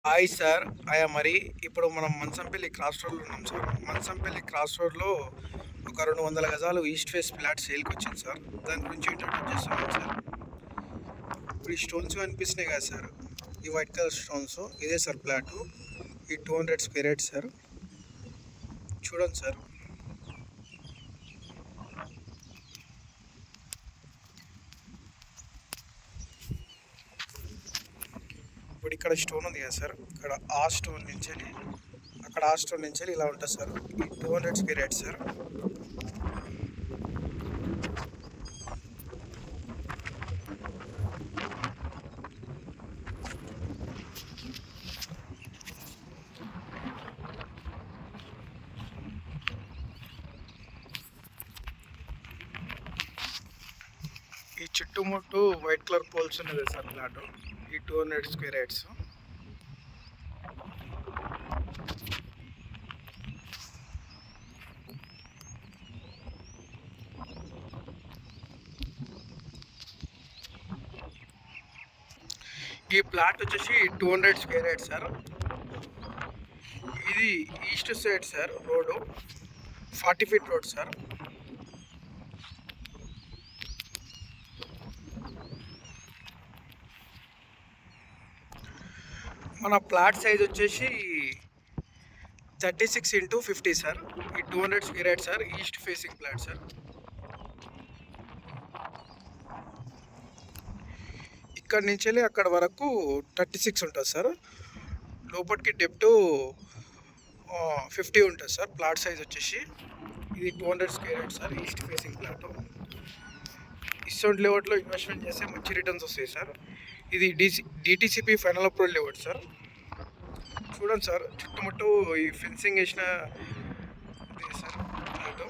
Hi sir. మరి ఇప్పుడు మనం మంచంపల్లి క్రాస్ రోడ్‌లో ఉన్నాం సార్. మంచంపల్లి క్రాస్ రోడ్‌లో ఒక 200 గజాలు ఈస్ట్ ఫేస్ ఫ్లాట్ సేల్‌కొచ్చింది సార్. దాని గురించి ఇంట్రొడ్యూస్ చేస్తున్నాను సార్. ఇప్పుడు ఈ స్టోన్స్ కనిపిస్తున్నాయి కదా సార్, ఈ వైట్ కలర్ స్టోన్స్ ఇదే సార్ ఫ్లాటు. ఈ 200 స్క్వేర్ యార్డ్స్ సార్. చూడండి సార్. ఇప్పుడు ఇక్కడ స్టోన్ ఉంది కదా సార్, ఇక్కడ ఆ స్టోన్ నుంచి అక్కడ ఆ స్టోన్ నుంచి ఇలా ఉంటుంది సార్. ఈ 200 స్క్వేర్ యార్డ్స్ సార్. ఈ చుట్టుముట్టు వైట్ కలర్ పోల్స్ ఉన్నది సార్ ఫ్లాట్. ఈ 200 స్క్వేర్ యార్డ్స్. ఈ ప్లాట్ వచ్చేసి 200 స్క్వేర్ యార్డ్స్ సార్. ఇది east side sir, road 40 feet road sir. మన ప్లాట్ సైజ్ వచ్చేసి 36x50 సార్. ఈ 200 square yard sir, east facing plot sir. ఇక్కడ నుంచి వెళ్ళి అక్కడ వరకు 36 ఉంటుంది సార్. లోపలికి డెప్త్ 50 ఉంటుంది సార్. ప్లాట్ సైజ్ వచ్చేసి ఇది 200 square yard sir, east facing plot. ఇసొంటి లేఅవుట్లో ఇన్వెస్ట్మెంట్ చేస్తే మంచి రిటర్న్స్ వస్తాయి సార్. ఇది DTCP final approval layout sir. చూడండి సార్, చుట్టుముట్టు ఈ ఫెన్సింగ్ వేసిన సార్ ప్లాట్.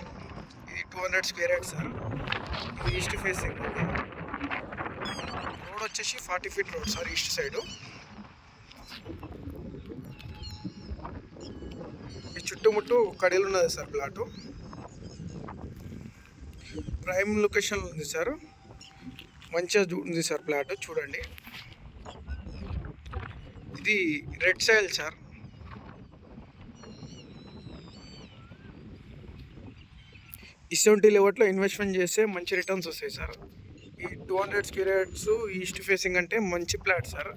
ఇది 200 స్క్వేర్ యార్డ్ సార్. ఇది ఈస్ట్ ఫేసింగ్ ఉంది. రోడ్ వచ్చేసి 40 feet road sir, east side. ఈ చుట్టుముట్టు కడీలు ఉన్నది సార్ ప్లాటు. ప్రైమ్ లొకేషన్ ఉంది సార్. మంచిగా ఉంది సార్ ప్లాట్. చూడండి, ఇది రెడ్ సాయిల్ సార్. ఇసొంటి లెవెల్లో ఇన్వెస్ట్మెంట్ చేస్తే మంచి రిటర్న్స్ వస్తాయి సార్. ఈ 200 స్క్వేర్ యార్డ్స్ ఈస్ట్ ఫేసింగ్ అంటే మంచి ప్లాట్ సార్.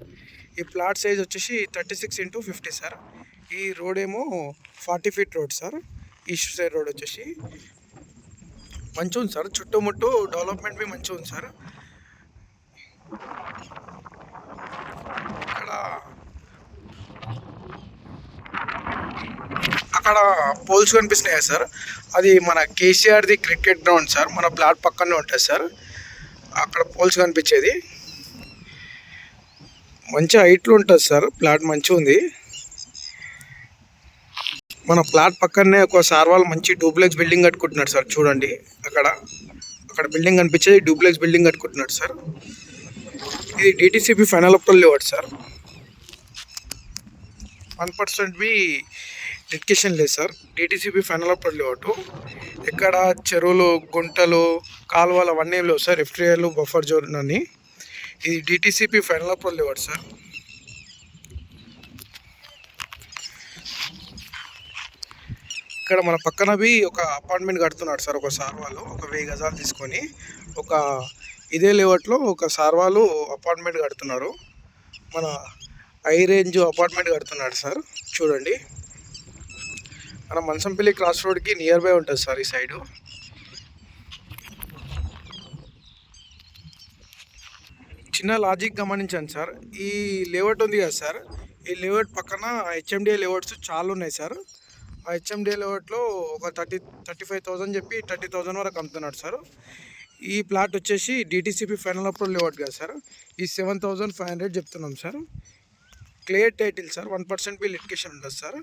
ఈ ప్లాట్ సైజ్ వచ్చేసి 36x50 సార్. ఈ రోడ్ ఏమో 40 feet road sir. East side road వచ్చేసి మంచిగా ఉంది సార్. చుట్టుముట్టు డెవలప్మెంట్ బి మంచిగా ఉంది సార్. అక్కడ పోల్స్ కనిపిస్తున్నాయి సార్. అది మన కేసీఆర్ది క్రికెట్ గ్రౌండ్ సార్. మన ప్లాట్ పక్కనే ఉంటుంది సార్. అక్కడ పోల్స్ కనిపించేది మంచి హైట్లో ఉంటుంది సార్. ప్లాట్ మంచిగా ఉంది. మన ప్లాట్ పక్కనే ఒక సార్ వాళ్ళు మంచి డూప్లెక్స్ బిల్డింగ్ కట్టుకుంటున్నారు సార్. చూడండి, అక్కడ బిల్డింగ్ కనిపించేది డూప్లెక్స్ బిల్డింగ్ కట్టుకుంటున్నాడు సార్. ఇది DTCP final approval layout sir. 1% బి లిటికేషన్ లేదు sir. DTCP final approval layout. ఎక్కడ చెరువులు, గుంటలు, కాలువలు అవన్నీ లేవు సార్. ఎఫ్టీఐలు, బఫర్ జోన్ అని. ఇది DTCP final approval layout sir. ఇక్కడ మన పక్కనవి ఒక అపార్ట్మెంట్ కడుతున్నాడు సార్. ఒక సార్ వాళ్ళు ఒక 1000 గజాలు తీసుకొని ఒక ఇదే లేఅవుట్లో ఒక సార్ వాళ్ళు అపార్ట్మెంట్ కడుతున్నారు. మన హై రేంజ్ అపార్ట్మెంట్ కడుతున్నాడు సార్. చూడండి, మన మంచంపల్లి క్రాస్ రోడ్కి నియర్ బై ఉంటుంది సార్ ఈ సైడు. చిన్న లాజిక్ గమనించండి సార్. ఈ లేఅవుట్ ఉంది కదా సార్, ఈ లేఅవుట్ పక్కన హెచ్ఎండిఏ లేఅవుట్స్ చాలా ఉన్నాయి సార్. ఆ హెచ్ఎండిఏ లేఅవుట్లో ఒక 35,000 చెప్పి 30,000 వరకు అమ్ముతున్నాడు సార్. ఈ ప్లాట్ వచ్చేసి డిటిసిపి ఫైనల్ అప్రూవల్ లేఅవుట్ కదా సార్. ఈ 7,500 చెప్తున్నాం సార్. Clear title sir. 1% బి లిటికేషన్ ఉంటుంది సార్.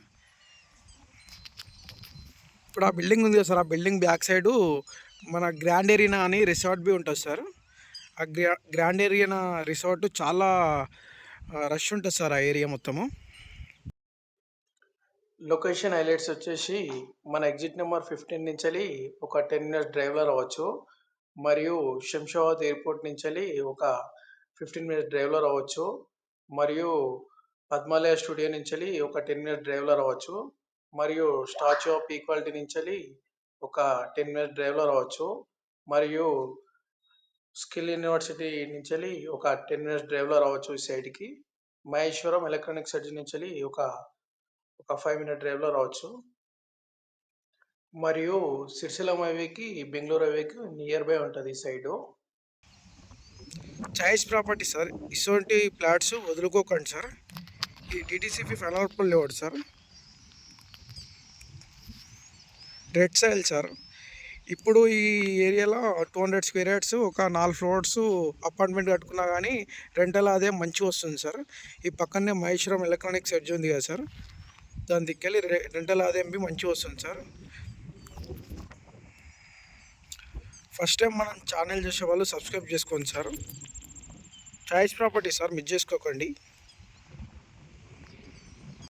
ఇప్పుడు ఆ బిల్డింగ్ ఉంది కదా సార్, ఆ బిల్డింగ్ బ్యాక్ సైడు మన గ్రాండ్ ఏరియా అని రిసార్ట్ బి ఉంటుంది సార్. ఆ గ్రాండ్ ఏరియా రిసార్ట్ చాలా రష్ ఉంటుంది సార్ ఆ ఏరియా మొత్తము. లొకేషన్ హైలైట్స్ వచ్చేసి మన ఎగ్జిట్ నెంబర్ 15 నుంచి ఒక 10 మినిట్స్ డ్రైవ్లో రావచ్చు. మరియు శంషాబాద్ ఎయిర్పోర్ట్ నుంచి ఒక 15 మినిట్స్ డ్రైవ్లో రావచ్చు. మరియు పద్మాలయ స్టూడియో నుంచి ఒక 10 మినిట్స్ డ్రైవ్లో రావచ్చు. మరియు స్టాచ్యూ ఆఫ్ ఈక్వాలిటీ నుంచి ఒక 10 మినిట్స్ డ్రైవ్లో రావచ్చు. మరియు స్కిల్ యూనివర్సిటీ నుంచి ఒక 10 మినిట్స్ డ్రైవ్లో రావచ్చు ఈ సైడ్కి. మహేశ్వరం ఎలక్ట్రానిక్ సర్జరీ నుంచి ఒక 5 మినిట్ డ్రైవ్లో రావచ్చు. మరియు సిరిసిల్లం హైవేకి బెంగళూరు హైవేకి నియర్ బై ఉంటుంది ఈ సైడు. చాయిస్ ప్రాపర్టీ సార్, ఇటువంటి ప్లాట్స్ వదులుకోకండి సార్. ఈ డిటిసిపి ఫైనల్ అప్రూవల్ లేవాడు సార్. Red soil sir. ఇప్పుడు ఈ ఏరియాలో 200 స్క్వేర్ యార్డ్స్ ఒక 4 ఫ్లోర్స్ అపార్ట్మెంట్ కట్టుకున్నా కానీ రెంటల్ అదే మంచిగా వస్తుంది సార్. ఈ పక్కనే మహేశ్వరం ఎలక్ట్రానిక్ సర్జరీ ఉంది కదా సార్, దాని దిక్కెళ్ళి రెంటల్ ఆదాయం మంచిగా వస్తుంది సార్. ఫస్ట్ టైం మనం ఛానల్ చూసే వాళ్ళు సబ్స్క్రైబ్ చేసుకోండి sir. Choice property sir, miss చేసుకోకండి.